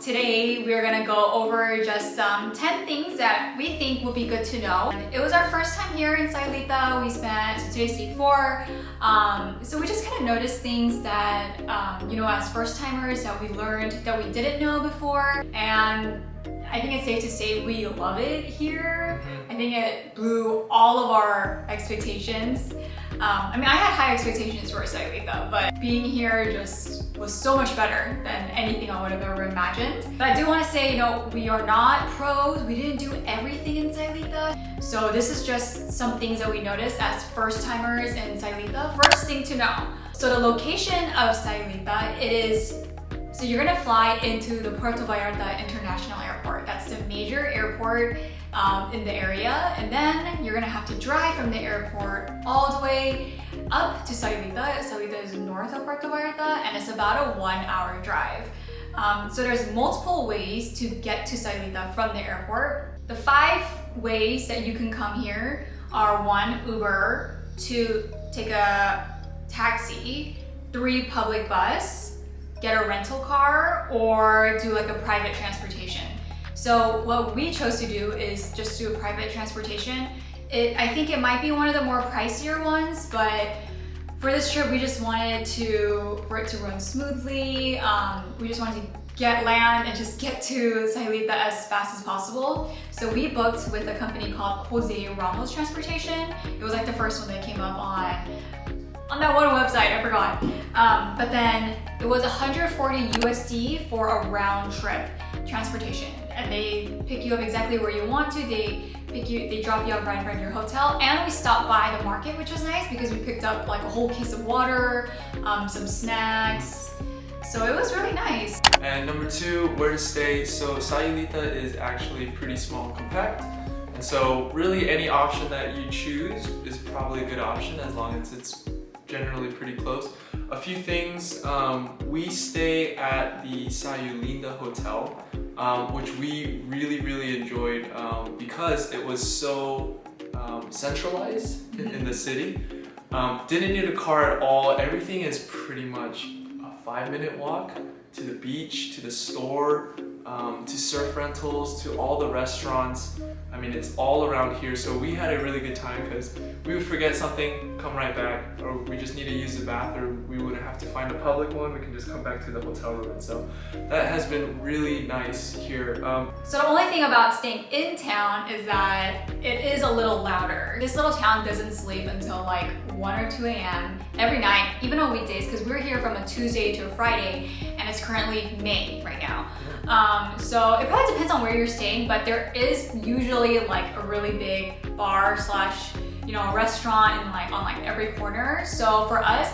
today we're gonna go over just 10 things that we think would be good to know. It was our first time here in Sayulita. We spent today's day 4. So we just kind of noticed things that, as first timers that we learned that we didn't know before. And I think it's safe to say we love it here. I think it blew all of our expectations. I had high expectations for Sayulita, but being here just was so much better than anything I would have ever imagined. But I do want to say, we are not pros. We didn't do everything in Sayulita. So this is just some things that we noticed as first timers in Sayulita. First thing to know. So the location of Sayulita, so you're gonna fly into the Puerto Vallarta International Airport. That's the major airport in the area. And then you're gonna have to drive from the airport all the way up to Sayulita. Sayulita is north of Puerto Vallarta and it's about a 1-hour drive. So there's multiple ways to get to Sayulita from the airport. The 5 ways that you can come here are 1, Uber, 2, take a taxi, 3, public bus, get a rental car, or do like a private transportation. So what we chose to do is just do a private transportation. I think it might be one of the more pricier ones, but for this trip we just wanted for it to run smoothly. We just wanted to get land and just get to Sayulita as fast as possible. So we booked with a company called Jose Ramos Transportation. It was like the first one that came up on that one website, I forgot. But then it was 140 USD for a round trip transportation. And they pick you up exactly where you want to. They drop you off right in front of your hotel. And we stopped by the market, which was nice because we picked up like a whole case of water, some snacks. So it was really nice. And number 2, where to stay. So Sayulita is actually pretty small and compact. And so really any option that you choose is probably a good option as long as it's generally pretty close. A few things, we stay at the Sayulita Hotel, which we really enjoyed because it was so centralized in the city. Didn't need a car at all. Everything is pretty much a 5-minute walk to the beach, to the store, to surf rentals, to all the restaurants. It's all around here, so we had a really good time because we would forget something, come right back, or we just need to use the bathroom. We wouldn't have to find a public one. We can just come back to the hotel room. And so that has been really nice here. So the only thing about staying in town is that it is a little louder. This little town doesn't sleep until like 1 or 2 a.m. every night, even on weekdays, because we're here from a Tuesday to a Friday, and it's currently May right now. So it probably depends on where you're staying, but there is usually like a really big bar slash restaurant on every corner. So for us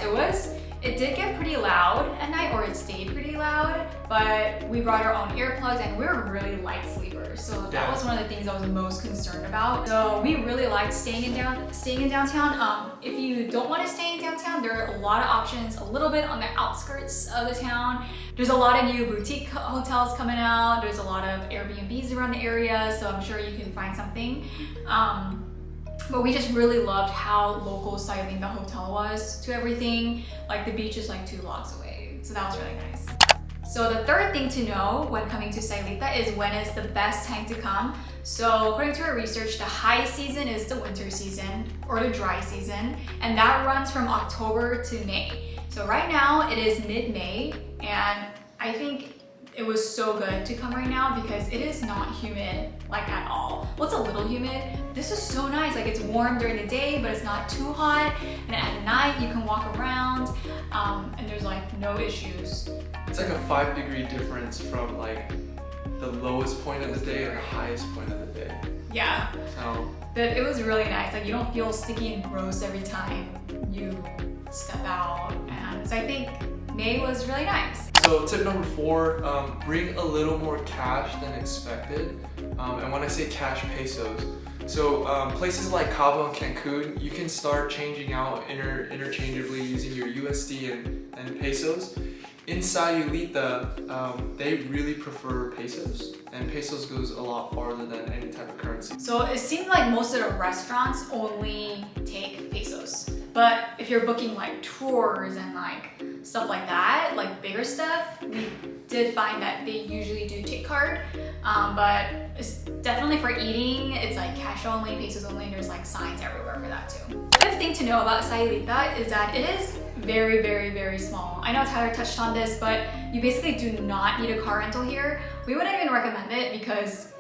it did get pretty loud at night, or it stayed pretty loud, but we brought our own earplugs and we were really light sleepers. So that was one of the things I was most concerned about. So we really liked staying in downtown. If you don't want to stay in downtown, there are a lot of options a little bit on the outskirts of the town. There's a lot of new boutique hotels coming out. There's a lot of Airbnbs around the area, so I'm sure you can find something. But we just really loved how local Sayulita Hotel was to everything. Like the beach is like 2 blocks away. So that was really nice. So the third thing to know when coming to Sayulita is when is the best time to come. So according to our research, the high season is the winter season or the dry season. And that runs from October to May. So right now it is mid-May, and I think it was so good to come right now because it is not humid like at all. Well, it's a little humid. This is so nice. Like it's warm during the day, but it's not too hot. And at night you can walk around and there's like no issues. It's like a 5-degree difference from like the lowest point of the day and the highest point of the day. Yeah. So. But it was really nice. Like you don't feel sticky and gross every time you step out. And so I think May was really nice. So tip number 4, bring a little more cash than expected. And when I say cash, pesos. So places like Cabo and Cancun, you can start changing out interchangeably using your USD and pesos. In Sayulita, they really prefer pesos, and pesos goes a lot farther than any type of currency. So it seemed like most of the restaurants only take pesos. But if you're booking like tours and like stuff like that, like bigger stuff, did find that they usually do take card, but it's definitely for eating. It's like cash only, pesos only. There's like signs everywhere for that too. The fifth thing to know about Sayulita is that it is very, very, very small. I know Tyler touched on this, but you basically do not need a car rental here. We wouldn't even recommend it because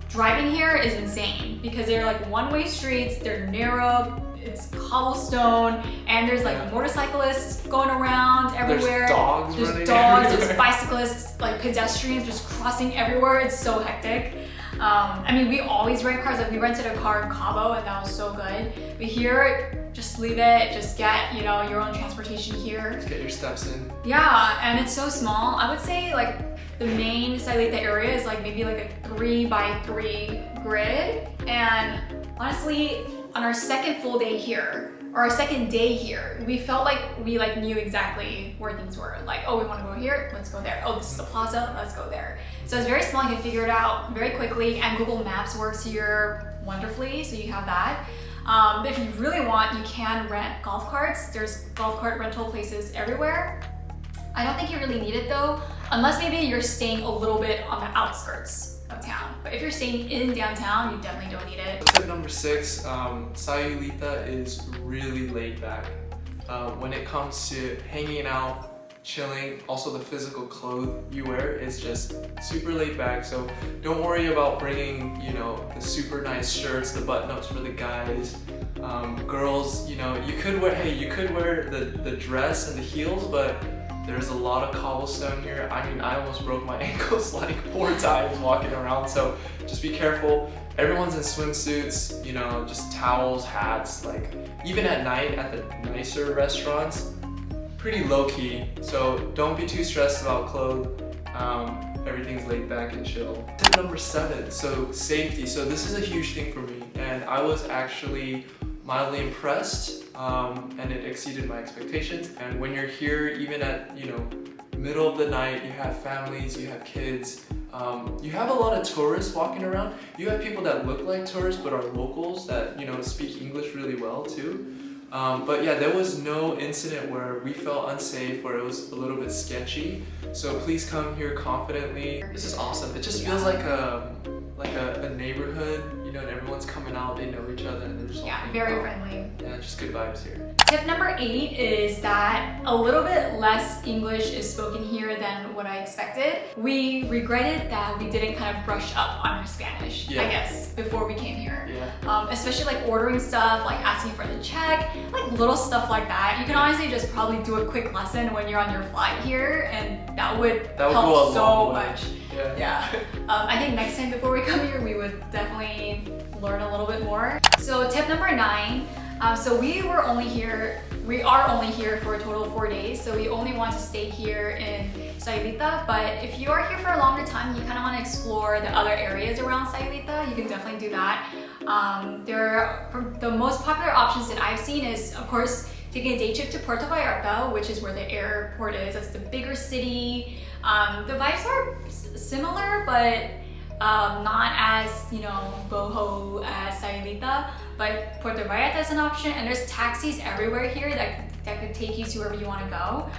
driving here is insane because they're like one-way streets, they're narrow, it's cobblestone, and there's like motorcyclists going around everywhere. There's dogs there's bicyclists, like pedestrians just crossing everywhere. It's so hectic. I mean, we always rent cars. Like we rented a car in Cabo and that was so good. But here, just leave it, just get, you know, your own transportation here. Just get your steps in. Yeah, and it's so small. I would say like the main Sayulita area is like maybe like a 3x3 grid. And honestly, on our second full day here, or our second day here, we felt like we like knew exactly where things were. Like, oh, we want to go here, let's go there. Oh, this is the plaza, let's go there. So it's very small, you can figure it out very quickly, and Google Maps works here wonderfully, so you have that. But if you really want, you can rent golf carts. There's golf cart rental places everywhere. I don't think you really need it though, unless maybe you're staying a little bit on the outskirts of town. But if you're staying in downtown, you definitely don't need it. Tip number 6, Sayulita is really laid back. When it comes to hanging out, chilling, also the physical clothes you wear is just super laid back. So don't worry about bringing, you know, the super nice shirts, the button-ups for the guys. Girls, you know, you could wear the dress and the heels, but there's a lot of cobblestone here. I mean, I almost broke my ankles like 4 times walking around, so just be careful. Everyone's in swimsuits, you know, just towels, hats, like even at night at the nicer restaurants, pretty low-key, so don't be too stressed about clothes. Everything's laid back and chill. Tip number 7, so safety. So this is a huge thing for me, and I was actually mildly impressed, and it exceeded my expectations. And when you're here, even at, you know, middle of the night, you have families, you have kids, you have a lot of tourists walking around. You have people that look like tourists but are locals that, you know, speak English really well too. But yeah, there was no incident where we felt unsafe, where it was a little bit sketchy. So please come here confidently. This is awesome. It just feels like a neighborhood, you know, and everyone's coming out, they know each other, and they're just all very friendly. Yeah, just good vibes here. Tip number 8 is that a little bit less English is spoken here than what I expected. We regretted that we didn't kind of brush up on our Spanish, I guess, before we came here. Yeah. Especially like ordering stuff, like asking for the check, like little stuff like that. You can honestly just probably do a quick lesson when you're on your flight here, and that would help so much. Yeah. I think next time before we come here, we would definitely learn a little bit more. So tip number 9, so we are only here for a total of 4 days, so we only want to stay here in Sayulita. But if you are here for a longer time, you kind of want to explore the other areas around Sayulita, you can definitely do that. The most popular options that I've seen is, of course, taking a day trip to Puerto Vallarta, which is where the airport is. That's the bigger city. The vibes are similar, but not as, you know, boho as Sayulita. But Puerto Vallarta is an option, and there's taxis everywhere here that could take you to wherever you want to go.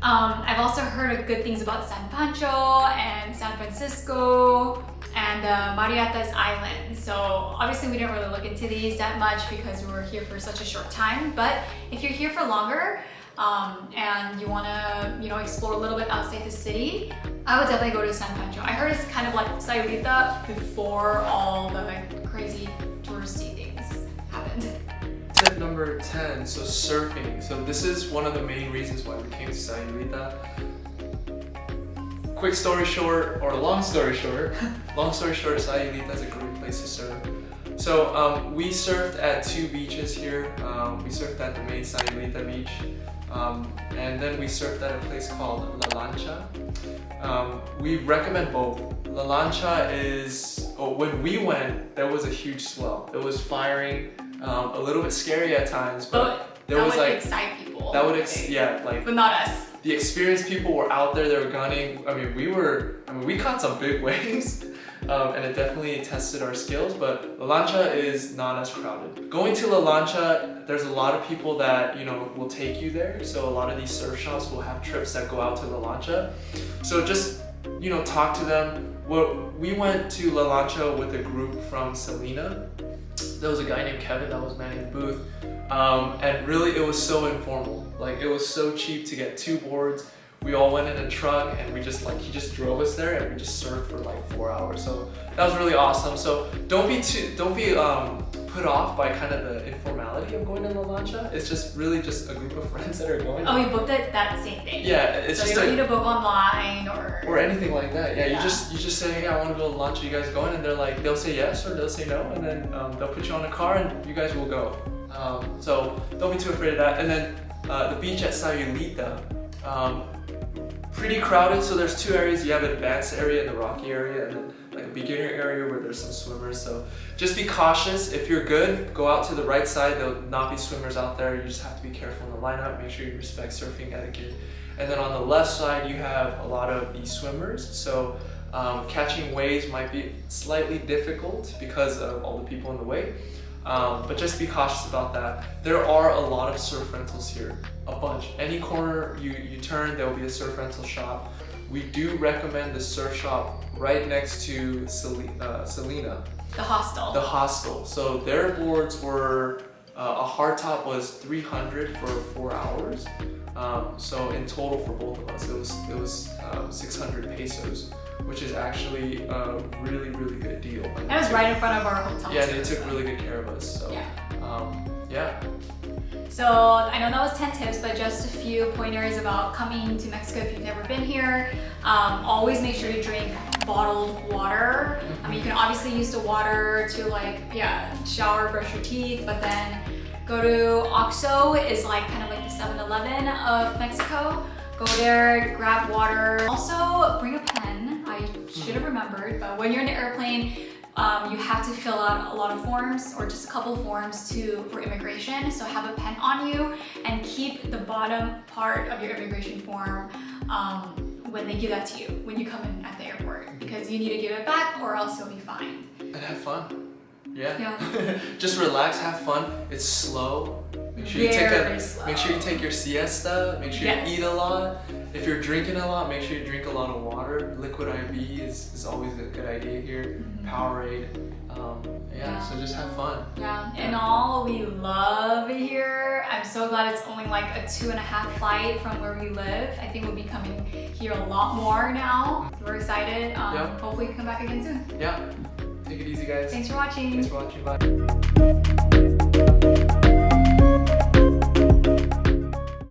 I've also heard good things about San Pancho and San Francisco and Mariatas Island. So obviously we didn't really look into these that much because we were here for such a short time. But if you're here for longer and you want to, you know, explore a little bit outside the city, I would definitely go to San Pancho. I heard it's kind of like Sayulita before all the like crazy touristy things happened. Tip number 10, so surfing. So this is one of the main reasons why we came to Sayulita. Quick story short, or long story short, Sayulita is a great place to surf. So we surfed at 2 beaches here. We surfed at the main Sayulita beach, and then we surfed at a place called La Lancha. We recommend both. La Lancha is, when we went, there was a huge swell. It was firing, a little bit scary at times, but there was like excite people. That would but not us. The experienced people were out there, they were gunning. I mean, we caught some big waves. and it definitely tested our skills, but La Lancha is not as crowded. Going to La Lancha, there's a lot of people that, you know, will take you there. So a lot of these surf shops will have trips that go out to La Lancha. So just, you know, talk to them. Well, we went to La Lancha with a group from Selena. There was a guy named Kevin that was manning the booth. And really it was so informal. Like, it was so cheap to get 2 boards. We all went in a truck and we just he just drove us there and we just surfed for like 4 hours. So that was really awesome. So don't be put off by kind of the informality of going to La Lancha. It's just really just a group of friends that are going. Oh, you booked it that same day? Yeah, it's so just you don't need to book online or anything like that. Yeah, you just say, hey, I want to go to La Lancha. You guys going? And they're like, they'll say yes or they'll say no, and then they'll put you on a car and you guys will go. So don't be too afraid of that. And then the beach at Sayulita. Pretty crowded, so there's 2 areas. You have an advanced area and the rocky area, and then like a beginner area where there's some swimmers. So just be cautious. If you're good, go out to the right side. There'll not be swimmers out there. You just have to be careful in the lineup. Make sure you respect surfing etiquette. And then on the left side, you have a lot of the swimmers. So catching waves might be slightly difficult because of all the people in the way. But just be cautious about that. There are a lot of surf rentals here, a bunch. Any corner you turn, there will be a surf rental shop. We do recommend the surf shop right next to Selena. the hostel. The hostel. So their boards were, a hardtop was 300 for 4 hours. So in total for both of us, it was 600 pesos. Which is actually a really, really good deal. It was right in front of our hotel. Yeah, they took really good care of us. So, yeah. So I know that was 10 tips, but just a few pointers about coming to Mexico if you've never been here. Always make sure you drink bottled water. I mean, you can obviously use the water to shower, brush your teeth, but then go to OXXO is kind of like the 7-Eleven of Mexico. Go there, grab water. Also, bring a pen. I should have remembered, but when you're in the airplane, you have to fill out a lot of forms, or just a couple of forms for immigration. So have a pen on you and keep the bottom part of your immigration form when they give that to you, when you come in at the airport, because you need to give it back or else you'll be fined. And have fun. Yeah. Just relax, have fun. It's slow. Make sure you take your siesta. Make sure you eat a lot. If you're drinking a lot, make sure you drink a lot of water. Liquid IV is always a good idea here. Powerade. So just have fun. Yeah. In all, we love it here. I'm so glad it's only like a 2.5 flight from where we live. I think we'll be coming here a lot more now. We're excited. Hopefully we come back again soon. Yeah. Take it easy, guys. Thanks for watching. Bye.